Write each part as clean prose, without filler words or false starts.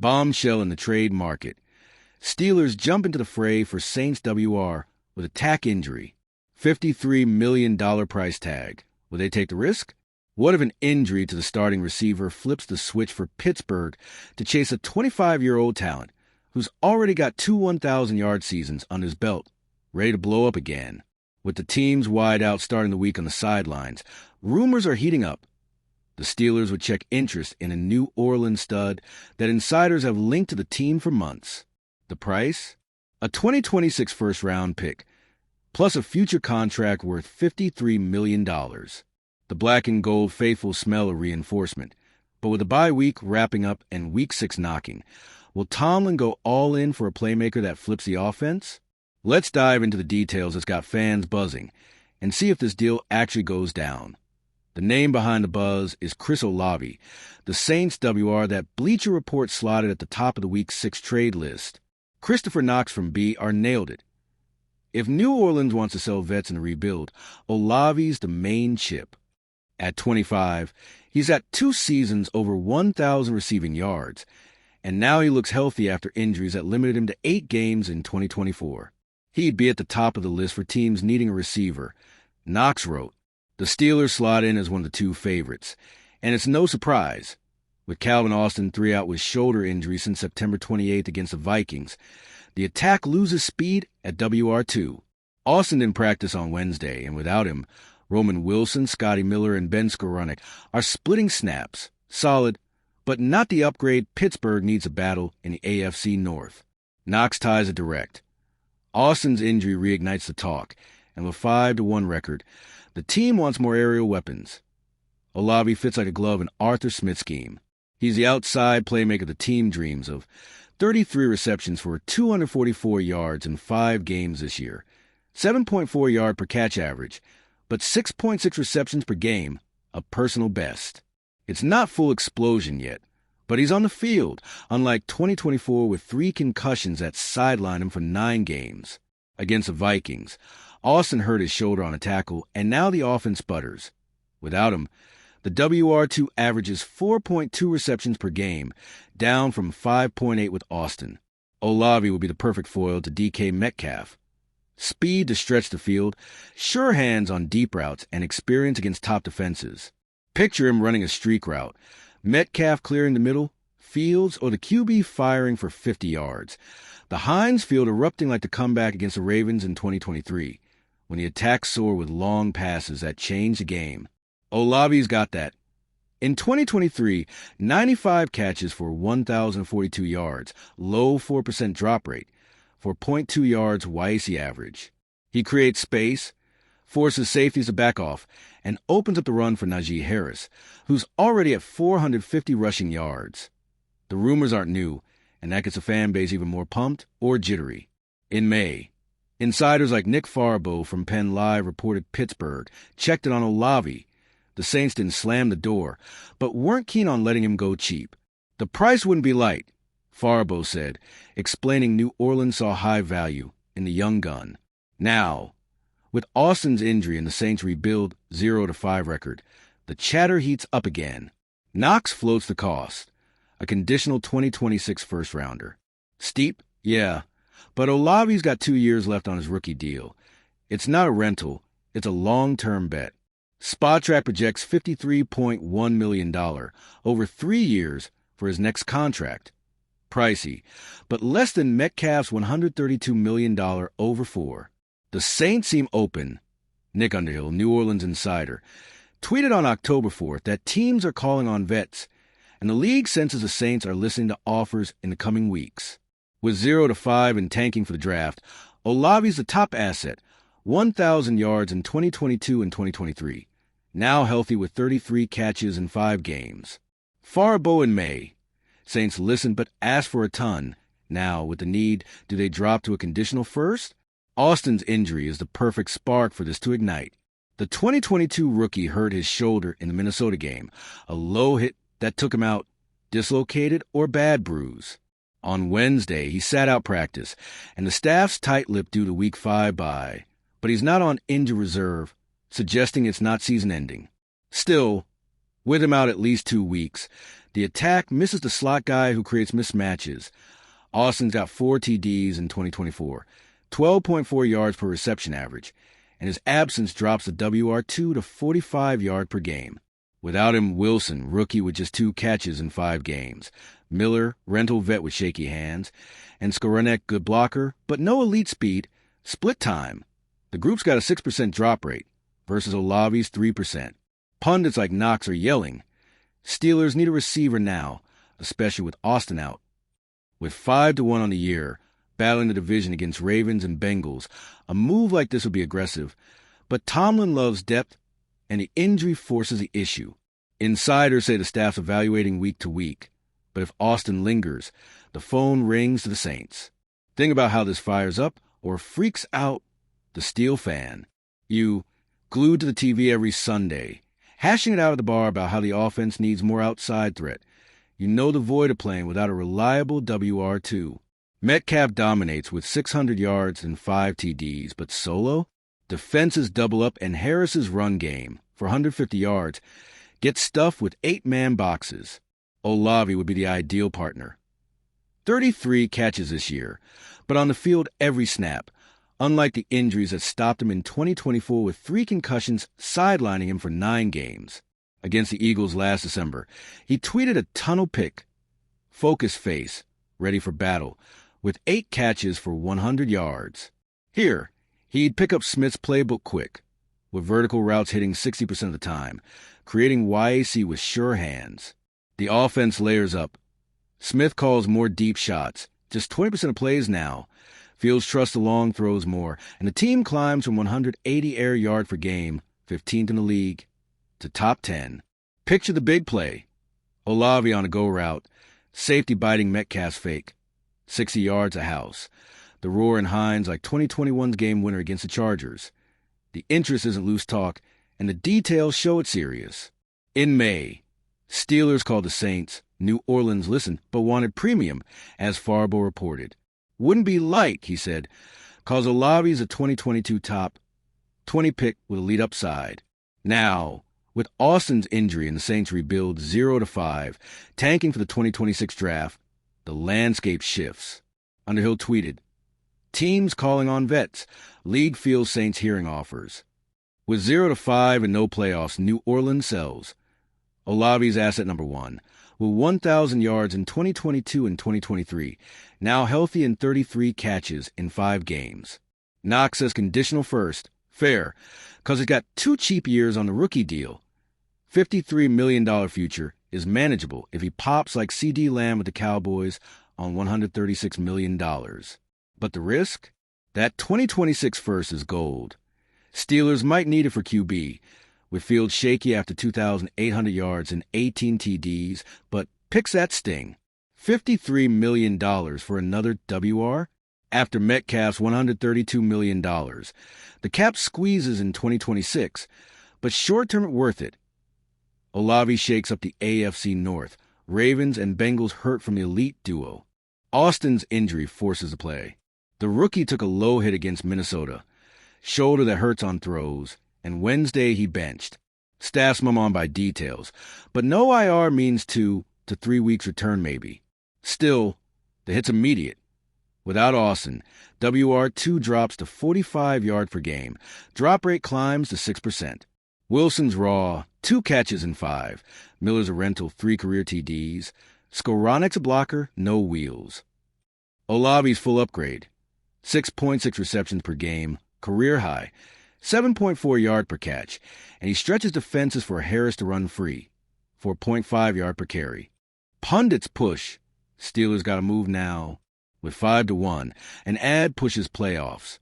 Bombshell in the trade market. Steelers jump into the fray for Saints WR with a tack injury. $53 million price tag. Will they take the risk? What if an injury to the starting receiver flips the switch for Pittsburgh to chase a 25-year-old talent who's already got two 1,000-yard seasons under his belt, ready to blow up again? With the teams wide out starting the week on the sidelines, rumors are heating up. The Steelers would check interest in a New Orleans stud that insiders have linked to the team for months. The price? A 2026 first-round pick, plus a future contract worth $53 million. The black and gold faithful smell a reinforcement. But with the bye week wrapping up and Week 6 knocking, will Tomlin go all in for a playmaker that flips the offense? Let's dive into the details that's got fans buzzing and see if this deal actually goes down. The name behind the buzz is Chris Olave, the Saints WR that Bleacher Report slotted at the top of the Week 6 trade list. Christopher Knox from BR nailed it. If New Orleans wants to sell vets and rebuild, Olave's the main chip. At 25, he's at 2 seasons over 1,000 receiving yards, and now he looks healthy after injuries that limited him to 8 games in 2024. He'd be at the top of the list for teams needing a receiver. Knox wrote, "The Steelers slot in as one of the 2 favorites, and it's no surprise. With Calvin Austin 3 out with shoulder injury since September 28th against the Vikings, the attack loses speed at WR2. Austin didn't practice on Wednesday, and without him, Roman Wilson, Scotty Miller, and Ben Skoranek are splitting snaps. Solid, but not the upgrade Pittsburgh needs a battle in the AFC North." Knox ties it direct. Austin's injury reignites the talk, and with 5-1 record, the team wants more aerial weapons. Olave fits like a glove in Arthur Smith's scheme. He's the outside playmaker the team dreams of. 33 receptions for 244 yards in 5 games this year. 7.4 yard per catch average, but 6.6 receptions per game, a personal best. It's not full explosion yet, but he's on the field, unlike 2024 with 3 concussions that sidelined him for 9 games. Against the Vikings, Austin hurt his shoulder on a tackle, and now the offense sputters. Without him, the WR2 averages 4.2 receptions per game, down from 5.8 with Austin. Olave would be the perfect foil to DK Metcalf. Speed to stretch the field, sure hands on deep routes, and experience against top defenses. Picture him running a streak route, Metcalf clearing the middle, Fields or the QB firing for 50 yards. The Heinz Field erupting like the comeback against the Ravens in 2023, when the attack soared with long passes that changed the game. Olave's got that. In 2023, 95 catches for 1,042 yards, low 4% drop rate, for 0.2 yards YAC average. He creates space, forces safeties to back off, and opens up the run for Najee Harris, who's already at 450 rushing yards. The rumors aren't new, and that gets a fan base even more pumped or jittery. In May, insiders like Nick Farabaugh from Penn Live reported Pittsburgh checked it on Olave. The Saints didn't slam the door, but weren't keen on letting him go cheap. The price wouldn't be light, Farabaugh said, explaining New Orleans saw high value in the young gun. Now, with Austin's injury and the Saints' rebuild 0-5 record, the chatter heats up again. Knox floats the cost, a conditional 2026 first-rounder. Steep? Yeah, but Olave's got 2 years left on his rookie deal. It's not a rental, it's a long-term bet. Spotrac projects $53.1 million over 3 years for his next contract. Pricey, but less than Metcalf's $132 million over 4. The Saints seem open. Nick Underhill, New Orleans insider, tweeted on October 4th that teams are calling on vets, and the league senses the Saints are listening to offers in the coming weeks. With 0-5 and tanking for the draft, Olave's the top asset, 1,000 yards in 2022 and 2023. Now healthy with 33 catches in 5 games. Farabaugh in May. Saints listen but ask for a ton. Now, with the need, do they drop to a conditional first? Austin's injury is the perfect spark for this to ignite. The 2022 rookie hurt his shoulder in the Minnesota game, a low hit that took him out, dislocated or bad bruise. On Wednesday, he sat out practice, and the staff's tight-lipped due to Week 5 bye, but he's not on injury reserve, suggesting it's not season-ending. Still, with him out at least 2 weeks, The attack misses the slot guy who creates mismatches. Austin's got 4 TDs in 2024, 12.4 yards per reception average, and his absence drops the WR2 to 45 yards per game. Without him, Wilson, rookie with just 2 catches in 5 games. Miller, rental vet with shaky hands. And Skowronek, good blocker, but no elite speed. Split time. The group's got a 6% drop rate versus Olavi's 3%. Pundits like Knox are yelling. Steelers need a receiver now, especially with Austin out. With 5-1 on the year, battling the division against Ravens and Bengals, a move like this would be aggressive. But Tomlin loves depth, and the injury forces the issue. Insiders say the staff's evaluating week to week, but if Austin lingers, the phone rings to the Saints. Think about how this fires up or freaks out the Steel fan. You, glued to the TV every Sunday, hashing it out at the bar about how the offense needs more outside threat. You know the void of playing without a reliable WR2. Metcalf dominates with 600 yards and 5 TDs, but solo? Defenses double up, and Harris's run game, for 150 yards, gets stuffed with 8-man boxes. Olavi would be the ideal partner. 33 catches this year, but on the field every snap, unlike the injuries that stopped him in 2024 with 3 concussions sidelining him for 9 games. Against the Eagles last December, he tweeted a tunnel pick, focus face, ready for battle, with 8 catches for 100 yards. Here, he'd pick up Smith's playbook quick, with vertical routes hitting 60% of the time, creating YAC with sure hands. The offense layers up. Smith calls more deep shots, just 20% of plays now. Fields trusts the long throws more, and the team climbs from 180 air yard per game, 15th in the league, to top 10. Picture the big play. Olavi on a go route, safety biting Metcalf's fake, 60 yards a house. The roar in Hines like 2021's game winner against the Chargers. The interest isn't loose talk, and the details show it's serious. In May, Steelers called the Saints. New Orleans listened, but wanted premium, as Farbo reported. Wouldn't be light, he said, cause Olavi's a 2022 top 20 pick with elite upside. Now, with Austin's injury and the Saints rebuild 0-5, tanking for the 2026 draft, the landscape shifts. Underhill tweeted, teams calling on vets. League feels Saints hearing offers. With 0-5 and no playoffs, New Orleans sells. Olavi's asset number 1, with 1,000 yards in 2022 and 2023, now healthy in 33 catches in 5 games. Knox says conditional first, fair, because he's got 2 cheap years on the rookie deal. $53 million future is manageable if he pops like CD Lamb with the Cowboys on $136 million. But the risk? That 2026 first is gold. Steelers might need it for QB, with Fields shaky after 2,800 yards and 18 TDs, but picks that sting. $53 million for another WR? After Metcalf's $132 million. The cap squeezes in 2026, but short-term worth it. Olavi shakes up the AFC North. Ravens and Bengals hurt from the elite duo. Austin's injury forces the play. The rookie took a low hit against Minnesota. Shoulder that hurts on throws. And Wednesday he benched. Staff's mum on by details, but no IR means 2 to 3 weeks return maybe. Still, the hit's immediate. Without Austin, WR2 drops to 45 yards per game. Drop rate climbs to 6%. Wilson's raw, 2 catches in 5. Miller's a rental, 3 career TDs. Skowronek's a blocker, no wheels. Olavi's full upgrade. 6.6 receptions per game, career high. 7.4 yard per catch, and he stretches defenses for Harris to run free, 4.5 yard per carry. Pundits push. Steelers got to move now. With 5-1, an ad pushes playoffs.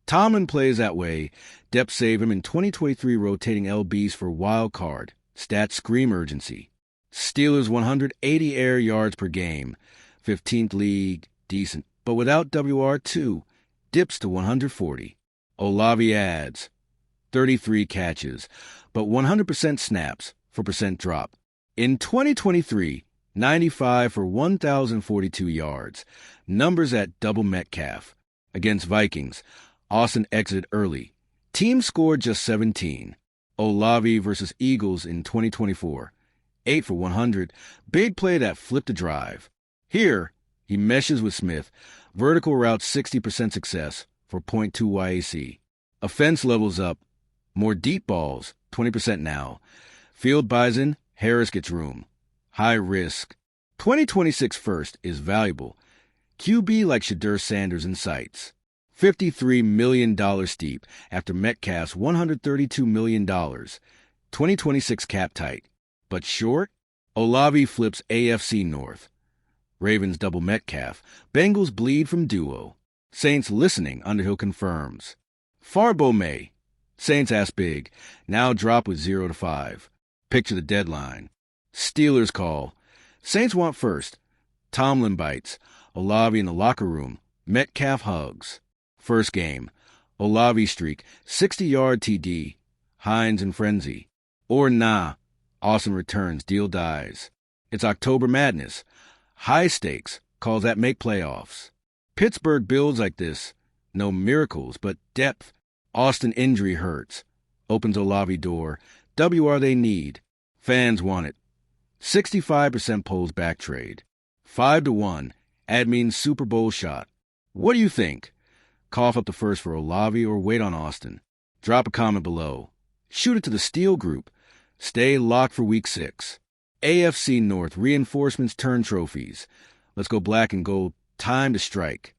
Tomlin plays that way. Depth save him in 2023 rotating LBs for wild card. Stats scream urgency. Steelers 180 air yards per game, 15th league, decent, but without WR2, dips to 140. Olavi adds 33 catches, but 100% snaps for percent drop. In 2023, 95 for 1,042 yards, numbers at double Metcalf. Against Vikings, Austin exited early. Team scored just 17. Olavi versus Eagles in 2024, 8 for 100. Big play that flipped a drive. Here, he meshes with Smith. Vertical route 60% success for .2 YAC. Offense levels up. More deep balls, 20% now. Field bison, Harris gets room. High risk. 2026 first is valuable. QB like Shadur Sanders in sights. $53 million steep after Metcalf's $132 million. 2026 cap tight. But short? Olave flips AFC North. Ravens double Metcalf. Bengals bleed from duo. Saints listening, Underhill confirms. Farbo May. Saints ask big. Now drop with 0 to 5. Picture the deadline. Steelers call. Saints want first. Tomlin bites. Olave in the locker room. Metcalf hugs. First game. Olave streak. 60-yard TD. Hines in frenzy. Or nah. Austin returns. Deal dies. It's October Madness. High stakes. Calls that make playoffs. Pittsburgh builds like this. No miracles, but depth. Austin injury hurts. Opens Olave door. WR they need. Fans want it. 65% polls back trade. 5 to 1. Ad means Super Bowl shot. What do you think? Cough up the first for Olave or wait on Austin? Drop a comment below. Shoot it to the Steel Group. Stay locked for Week 6. AFC North reinforcements turn trophies. Let's go black and gold. Time to strike.